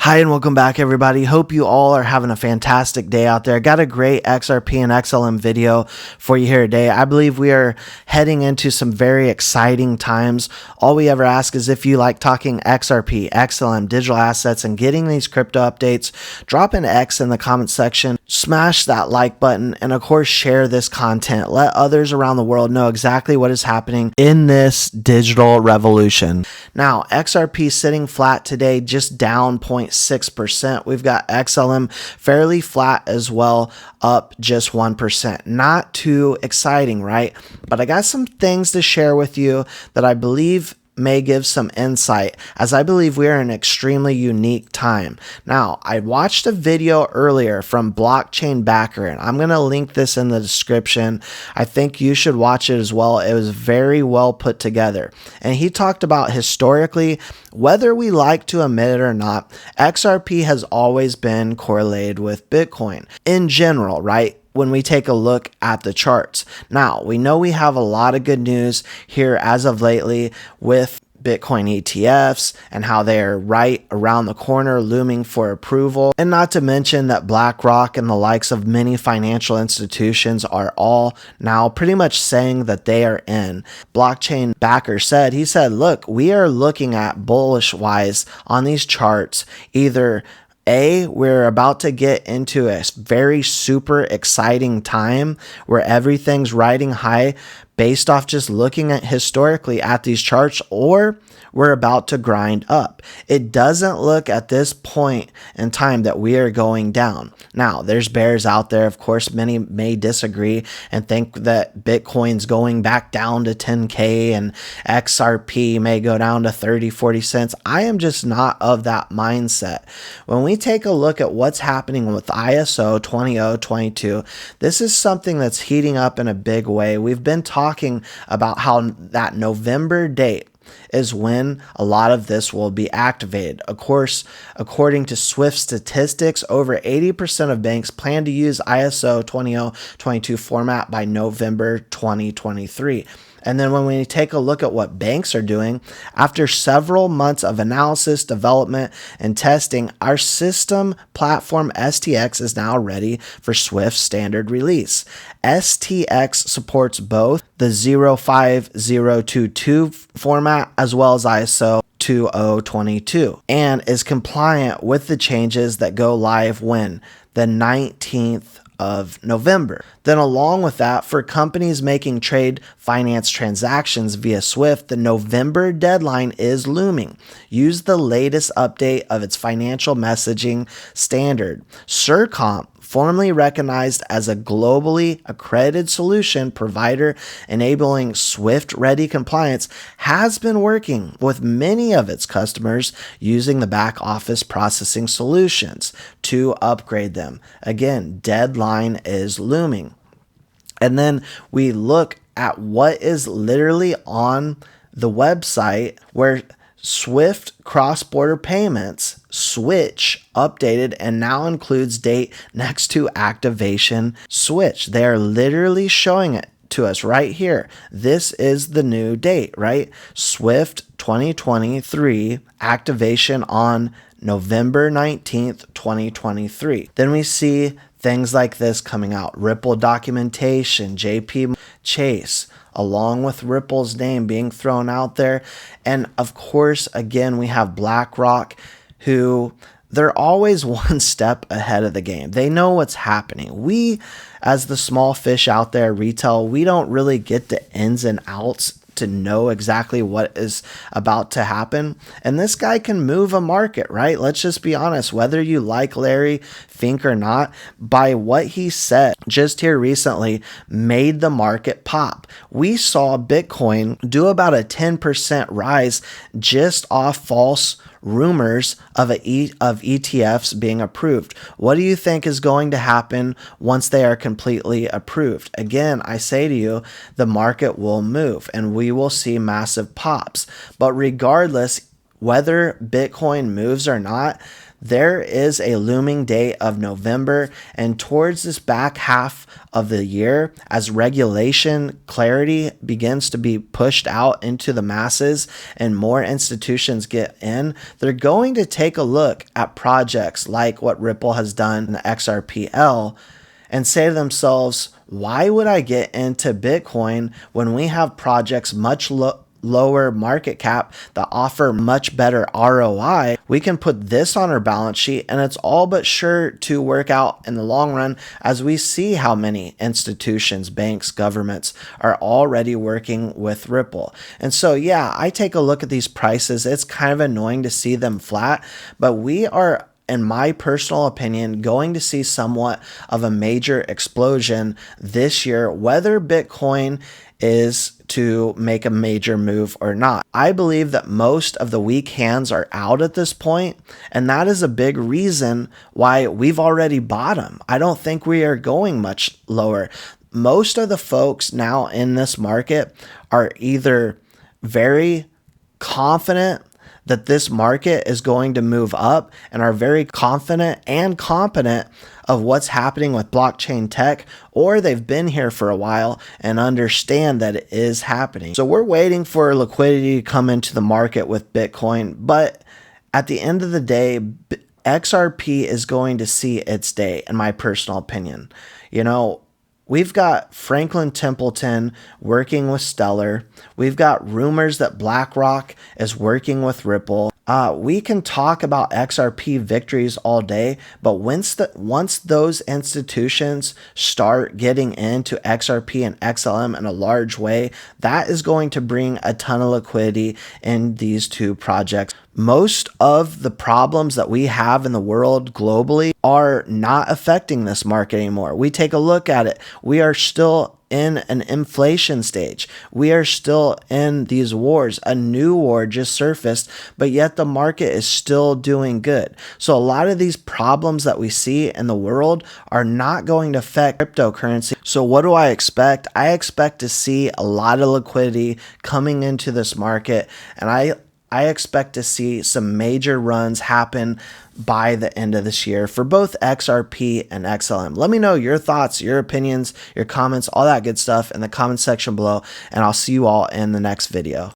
Hi and welcome back, everybody. Hope you all are having a fantastic day out there. Got a great XRP and XLM video for you here today. I believe we are heading into some very exciting times. All we ever ask is if you like talking XRP, XLM, digital assets, and getting these crypto updates, drop an X in the comment section, smash that like button, and of course, share this content. Let others around the world know exactly what is happening in this digital revolution. Now, XRP sitting flat today, just down 0.6%. We've got XLM fairly flat as well, up just 1%. Not too exciting, right? But I got some things to share with you that I believe may give some insight, as I believe we are in an extremely unique time. Now, I watched a video earlier from Blockchain Backer, and I'm going to link this in the description. I think you should watch it as well. It was very well put together. And he talked about historically, whether we like to admit it or not, XRP has always been correlated with Bitcoin in general, right? When we take a look at the charts. Now, we know we have a lot of good news here as of lately with Bitcoin ETFs and how they're right around the corner looming for approval. And not to mention that BlackRock and the likes of many financial institutions are all now pretty much saying that they are in. Blockchain Backer said, look, we are looking at bullish wise on these charts, either we're about to get into a very super exciting time where everything's riding high based off just looking at historically at these charts, or we're about to grind up. It doesn't look at this point in time that we are going down. Now, there's bears out there. Of course, many may disagree and think that Bitcoin's going back down to 10K and XRP may go down to 30, 40 cents. I am just not of that mindset. When we take a look at what's happening with ISO 20022, this is something that's heating up in a big way. We've been talking about how that November date is when a lot of this will be activated. Of course, according to Swift statistics, over 80% of banks plan to use ISO 20022 format by November 2023. And then when we take a look at what banks are doing, after several months of analysis, development, and testing, our system platform STX is now ready for Swift standard release. STX supports both the 05022 format as well as ISO 2022 and is compliant with the changes that go live when? The 19th of November. Then along with that, for companies making trade finance transactions via Swift, the November deadline is looming. Use the latest update of its financial messaging standard. Surcomp, formerly recognized as a globally accredited solution provider enabling Swift-ready compliance, has been working with many of its customers using the back office processing solutions to upgrade them. Again, deadline is looming. And then we look at what is literally on the website where Swift cross-border payments switch updated and now includes date next to activation switch. They are literally showing it to us right here. This is the new date, right? Swift 2023 activation on November 19th, 2023. Then we see things like this coming out. Ripple documentation, JP Chase, along with Ripple's name being thrown out there. And of course, again, we have BlackRock, who they're always one step ahead of the game. They know what's happening. We, as the small fish out there, retail, we don't really get the ins and outs to know exactly what is about to happen. And this guy can move a market, right? Let's just be honest, whether you like Larry Fink or not, by what he said just here recently made the market pop. We saw Bitcoin do about a 10% rise just off false rumors of ETFs being approved. What do you think is going to happen once they are completely approved? Again, I say to you, the market will move and we will see massive pops. But regardless, whether Bitcoin moves or not, there is a looming day of November, and towards this back half of the year, as regulation clarity begins to be pushed out into the masses and more institutions get in, they're going to take a look at projects like what Ripple has done in the XRPL and say to themselves, why would I get into Bitcoin when we have projects much lower market cap that offer much better ROI? We can put this on our balance sheet and it's all but sure to work out in the long run, as we see how many institutions, banks, governments are already working with Ripple. And so, yeah, I take a look at these prices. It's kind of annoying to see them flat, but we are, in my personal opinion, going to see somewhat of a major explosion this year, whether Bitcoin is to make a major move or not. I believe that most of the weak hands are out at this point, and that is a big reason why we've already bottomed. I don't think we are going much lower. Most of the folks now in this market are either very confident that this market is going to move up and are very confident and competent of what's happening with blockchain tech, or they've been here for a while and understand that it is happening. So we're waiting for liquidity to come into the market with Bitcoin, but at the end of the day, XRP is going to see its day, in my personal opinion. You know, we've got Franklin Templeton working with Stellar. We've got rumors that BlackRock is working with Ripple. We can talk about XRP victories all day, but once those institutions start getting into XRP and XLM in a large way, that is going to bring a ton of liquidity in these two projects. Most of the problems that we have in the world globally are not affecting this market anymore. We take a look at it. We are still in an inflation stage. We are still in these wars. A new war just surfaced, but yet the market is still doing good. So a lot of these problems that we see in the world are not going to affect cryptocurrency. So what do I expect? I expect to see a lot of liquidity coming into this market, and I expect to see some major runs happen by the end of this year for both XRP and XLM. Let me know your thoughts, your opinions, your comments, all that good stuff in the comment section below, and I'll see you all in the next video.